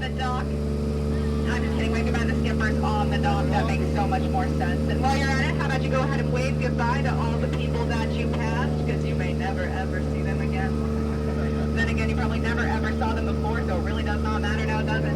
the dock. I'm just kidding, waving by the skippers on the dock. That makes so much more sense. And while you're at it, how about you go ahead and wave goodbye to all the people that you passed, because you may never ever see them again. Then again, you probably never ever saw them before, so it really does not matter now, does it?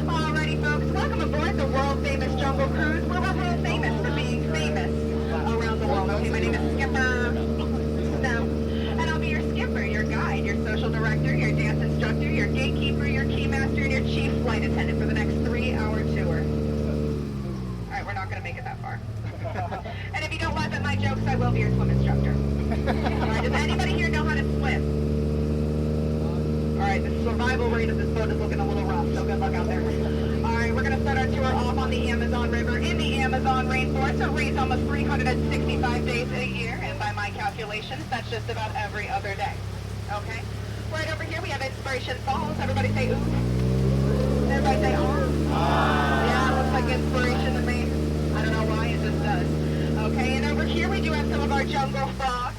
Alrighty, folks, welcome aboard the world-famous Jungle Cruise, where we're world famous for being famous around the world. Okay, my name is Skipper Snow, and I'll be your skipper, your guide, your social director, your dance instructor, your gatekeeper, your keymaster, and your chief flight attendant for the next 3-hour tour. Alright, we're not going to make it that far. And if you don't laugh at my jokes, I will be your swim instructor. Alright, does anybody here know how to swim? Alright, the survival rate of this boat is looking a little rough, so good luck out there. Alright, we're going to start our tour off on the Amazon River in the Amazon rainforest. It rains almost 365 days a year, and by my calculations, that's just about every other day. Okay? Right over here, we have Inspiration Falls. Everybody say ooh. Everybody say oh. Yeah, it looks like inspiration to me. I don't know why, it just does. Okay, and over here we do have some of our jungle frogs.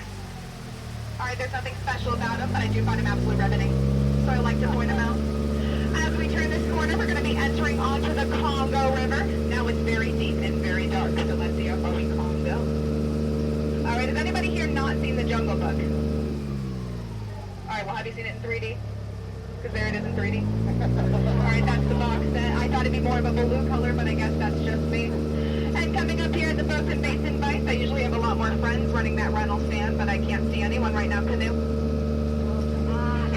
Alright, there's nothing special about them, but I do find them absolutely riveting. So I like to point them out. As we turn this corner, we're going to be entering onto the Congo River. Now it's very deep and very dark, so let's see how far we Congo. Alright, has anybody here not seen the Jungle Book? Alright, well, have you seen it in 3D? Because there it is in 3D. Alright, that's the box set. I thought it'd be more of a blue color, but I guess that's just me. And coming up here at the Boats and Basin Bites, I usually have a lot more friends running that rental stand, but I can't see anyone right now. Canoe.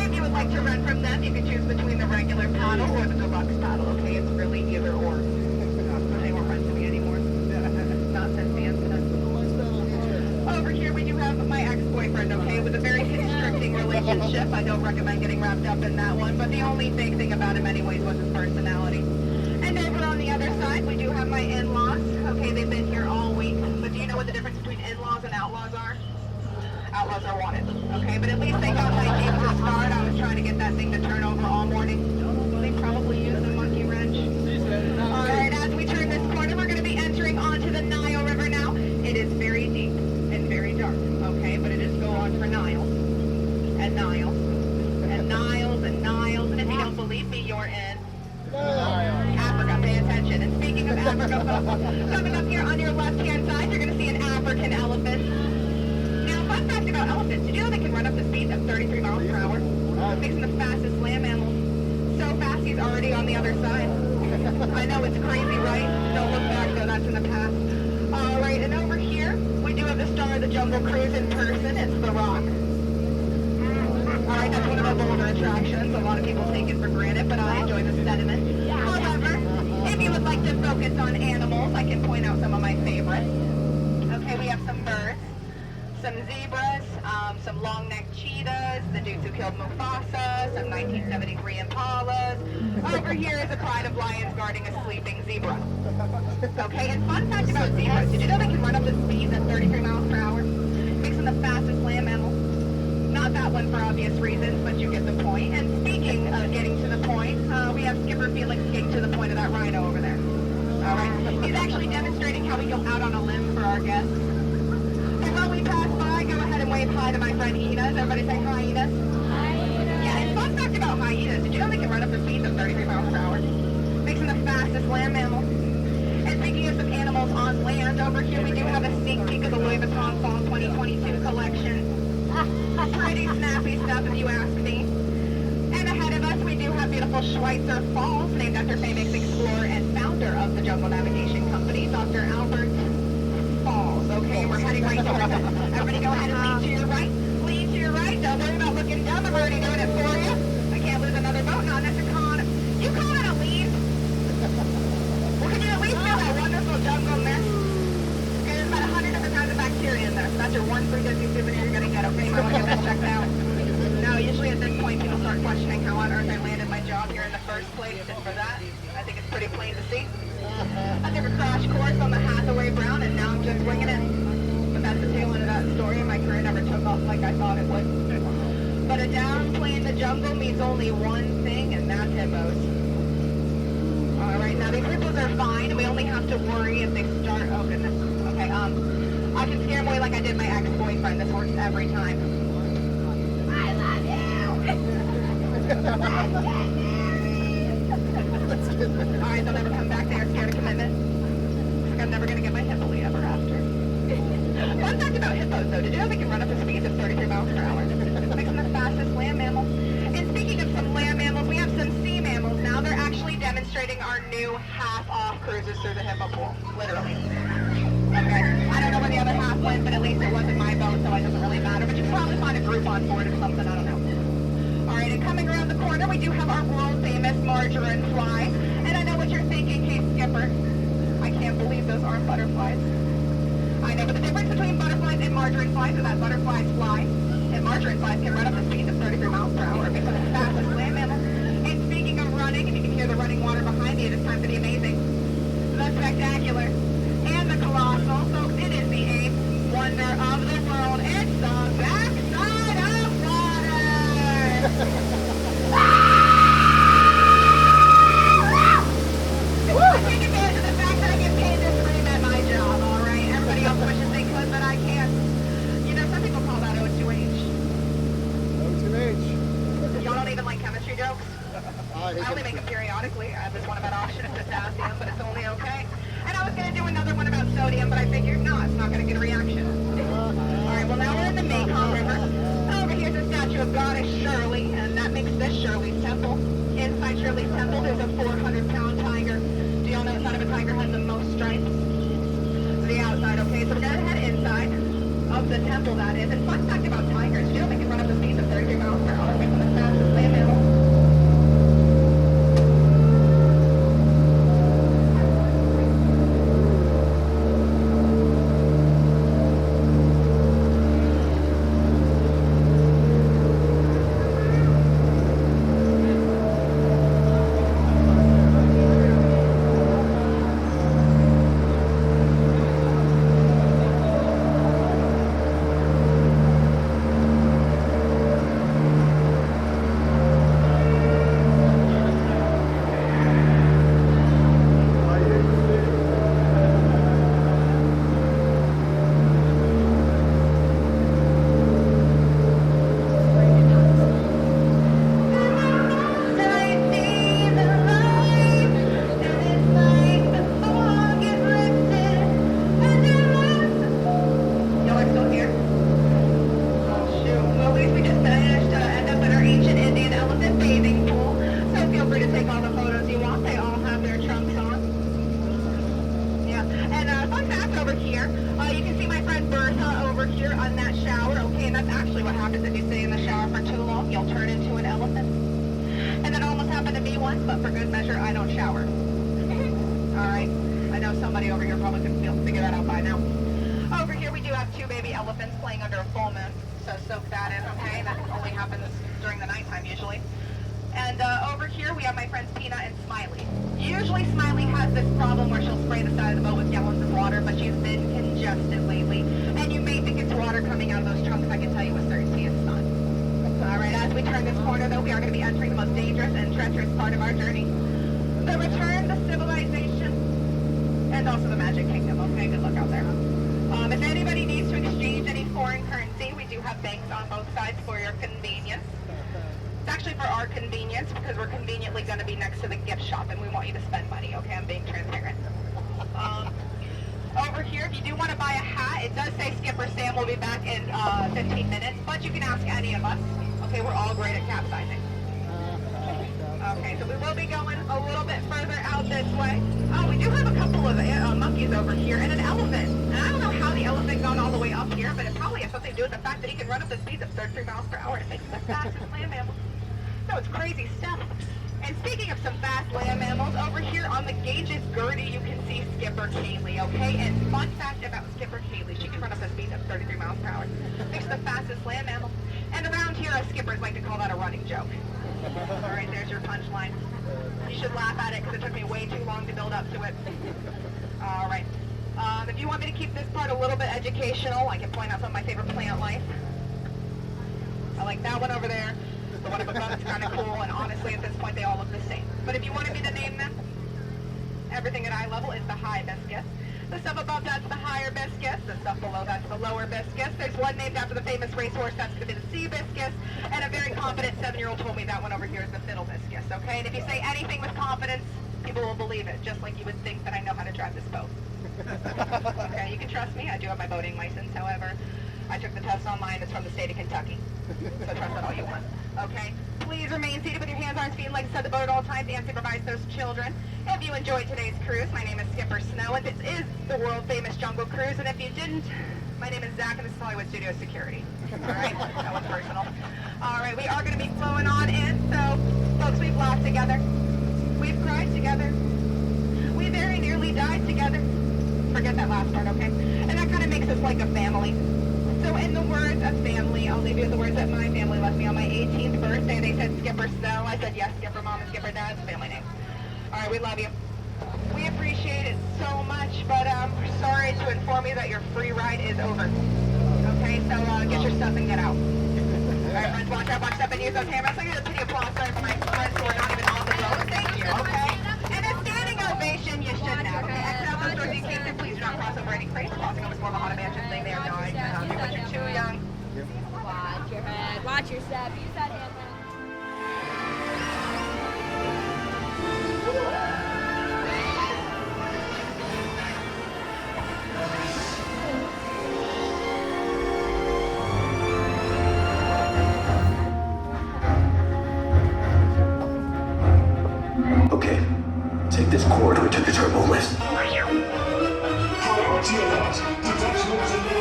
If you would like to rent from them, you can choose between the regular paddle or the deluxe paddle. Okay, it's really either or. They won't rent to me anymore. Not since the incident. Over here we do have my ex-boyfriend, okay, with a very constricting relationship. I don't recommend getting wrapped up in that one, but the only big thing about him anyways was his personality. And over on the other side, we do have my in-laws. Okay, they've been here all week, but do you know what the difference between in-laws and outlaws are? Outlaws are wanted, okay, but at least they got my Jeep to start. I was trying to get that thing to turn over all morning. They probably used a monkey wrench. Alright, as we turn this corner, we're going to be entering onto the Nile River now. It is very deep and very dark, okay, but it is go on for Niles and Niles and Niles and Niles, and if you don't believe me, you're in Africa. Pay attention. And speaking of Africa, folks, coming up here on your left-hand side, you're going to see an African elephant. Now, fun fact about elephants, did you know they can run up to speeds of 33 miles per hour? Makes them the fastest land mammal. So fast, he's already on the other side. I know, it's crazy, right? Don't look back, though. That's in the past. All right, and over here, we do have the star of the Jungle Cruise in person. It's The Rock. All right, that's one of our bolder attractions. A lot of people take it for granted, but I enjoy the sediment. However, if you would like to focus on animals, I can point out some of my favorites. Okay, we have some birds, some zebras, some long-necked cheetahs, the dudes who killed Mufasa, some 1973 impalas. Over here is a pride of lions guarding a sleeping zebra. Okay, and fun fact about zebras, did you know they can run up to speeds at 33 miles per hour? Makes them the fastest land mammal. Not that one for obvious reasons, but you get the point. And speaking of getting to the point, we have Skipper Felix getting to the point of that rhino over there. All right, he's actually demonstrating how we go out on a limb for our guests. And while we pass by, go ahead and wave hi to my friend Enos. Everybody say hi, Enos. Yeah, and fun fact about hyenas, did you know they can run up to speeds of 33 miles per hour? Makes them the fastest land mammal. And speaking of some animals on land, over here we do have a sneak peek of the Louis Vuitton Fall 2022 collection. Pretty snappy stuff if you ask me. And ahead of us we do have beautiful Schweitzer Falls, named after famous explorer and founder of the Jungle Navigation Company, Dr. Albert Falls. Okay, we're heading right towards it. Everybody go ahead and lean to your right. Lean to your right. Don't worry about looking dumb. I'm already doing it for you. I can't lose another boat. Not that's a con. You call it a lean? Well, can you at least feel that wonderful jungle mist? Okay, there's about 100 different kinds of bacteria in there. So that's your one free Disney souvenir you're going to get. Okay, you might want to get that checked out. No, usually at this point people start questioning how on earth I landed my job here in the first place. And for that, I think it's pretty plain to see. I took a crash course on the Hathaway Brown, and now I'm just winging it. But that's the tail end of that story, and my career never took off like I thought it would. But a downplay in the jungle means only one thing, and that's hippos. Alright, now these hippos are fine, and we only have to worry if they start... Oh, goodness. Okay, I can scare them away like I did my ex-boyfriend. This works every time. I love you! I'm never gonna get my hippily ever after. Fun fact about hippos, though, did you know they can run up to speeds of 33 miles per hour? Makes them the fastest land mammal. And speaking of some land mammals, we have some sea mammals now. They're actually demonstrating our new half-off cruises through the hippo pool, literally. Okay, I don't know where the other half went, but at least it wasn't my boat, so it doesn't really matter. But you can probably find a group on board or something, I don't know. All right, and coming around the corner, we do have our world-famous margarine fly. And I know what you're thinking, hey, Skipper. I can't believe those aren't butterflies. I know, but the difference between butterflies and margarine flies is that butterflies fly, and margarine flies can run up to speeds of 33 miles per hour. It makes them the fastest land mammal. And speaking of running, if you can hear the running water behind me, it is time for the amazing, the spectacular, and the colossal. Folks, it is the eighth wonder of the world. It's the backside of water. I take advantage of the fact that I get paid to scream at my job, all right? Everybody else wishes they could, but I can't. You know, some people call that O2H. O2H. Y'all don't even like chemistry jokes? I only make them periodically. I have this one about oxygen and potassium, but it's only okay. And I was going to do another one about sodium, but I figured, no, it's not going to get a reaction. All right, well, now we're in the Mekong River. Over here's a statue of Goddess Shirley, and that makes this Shirley's Temple. Inside Shirley's Temple, there's a 400-pound tiger. Do y'all know the side of a tiger has the most strength? The outside, okay? So we're going to head inside of the temple, that is. And fun fact about tigers, you know they can run up to speeds of 33 miles per hour, making them the fastest land mammal. But for good measure, I don't shower. Alright, I know somebody over here probably could figure that out by now. Over here we do have two baby elephants playing under a full moon, so soak that in, okay? That only happens during the nighttime usually. And over here we have my friends Peanut and Smiley. Usually Smiley has this problem where she'll spray the side of the boat with gallons of water, but she's been congested lately. And you may think it's water coming out of those trunks. I can tell you with certainty it's not. Alright, as we turn this corner though, we are going to be entering the most dangerous and treacherous part of our journey. The return to civilization, and also the Magic Kingdom, okay? Good luck out there. If anybody needs to exchange any foreign currency, we do have banks on both sides for your convenience. It's actually for our convenience because we're conveniently going to be next to the gift shop and we want you to spend money, okay? I'm being transparent. Over here, if you do want to buy a hat, it does say Skipper Sam will be back in 15 minutes, but you can ask any of us. Okay, we're all great at capsizing. Okay, so we will be going a little bit further out this way. Oh, we do have a couple of monkeys over here and an elephant. And I don't know how the elephant got all the way up here, but it probably has something to do with the fact that he can run up to speeds of 33 miles per hour. It makes him the fastest land mammal. No, it's crazy stuff. And speaking of some fast land mammals, over here on the gauge's Gertie, you can see Skipper Kaylee, okay? And fun fact about Skipper Kaylee, she can run up to speeds of 33 miles per hour. Makes the fastest land mammal. And around here, us skippers like to call that a running joke. All right, there's your punchline. You should laugh at it because it took me way too long to build up to it. All right. If you want me to keep this part a little bit educational, I can point out some of my favorite plant life. I like that one over there. The one above is kind of cool, and honestly, at this point, they all look the same. But if you wanted me to name them, everything at eye level is the hibiscus. The stuff above that's the higher biscus. The stuff below that's the lower biscus. There's one named after the famous racehorse. That's going to be the sea biscus. And a very confident 7-year-old told me that one over here is the fiddle biscus. Okay? And if you say anything with confidence, people will believe it, just like you would think that I know how to drive this boat. Okay, you can trust me. I do have my boating license. However, I took the test online. It's from the state of Kentucky. So trust it all you want. Okay? Please remain seated with your hands, arms, feet, and legs to the boat at all times and supervise those children. If you enjoyed today's cruise, my name is Skipper Snow, and this is the world-famous Jungle Cruise. And if you didn't, my name is Zach, and this is Hollywood Studio Security. All right? That was personal. All right, we are going to be flowing on in. So, folks, we've laughed together. We've cried together. We very nearly died together. Forget that last part, okay? And that kind of makes us like a family. So in the words of family, I'll leave you with the words that my family left me on my 18th birthday. They said Skipper Snow. I said yes, Skipper Mom and Skipper Dad's family name. All right, we love you. We appreciate it so much, but we're sorry to inform you that your free ride is over. Okay, so get your stuff and get out. All right, friends, watch out, watch up, and use those cameras. Look at the pretty applause there for my friends who are not even on the boat. Thank you, okay? And a standing ovation you should have. Okay, exit out those doors in case, and please do not cross over any crates. Crossing over is more of a haunted mansion thing. They are dying. Do what you're too young. Watch your head, watch your step, use that hand. Okay, take this corridor to the turbo lift. Priority alert. Detachment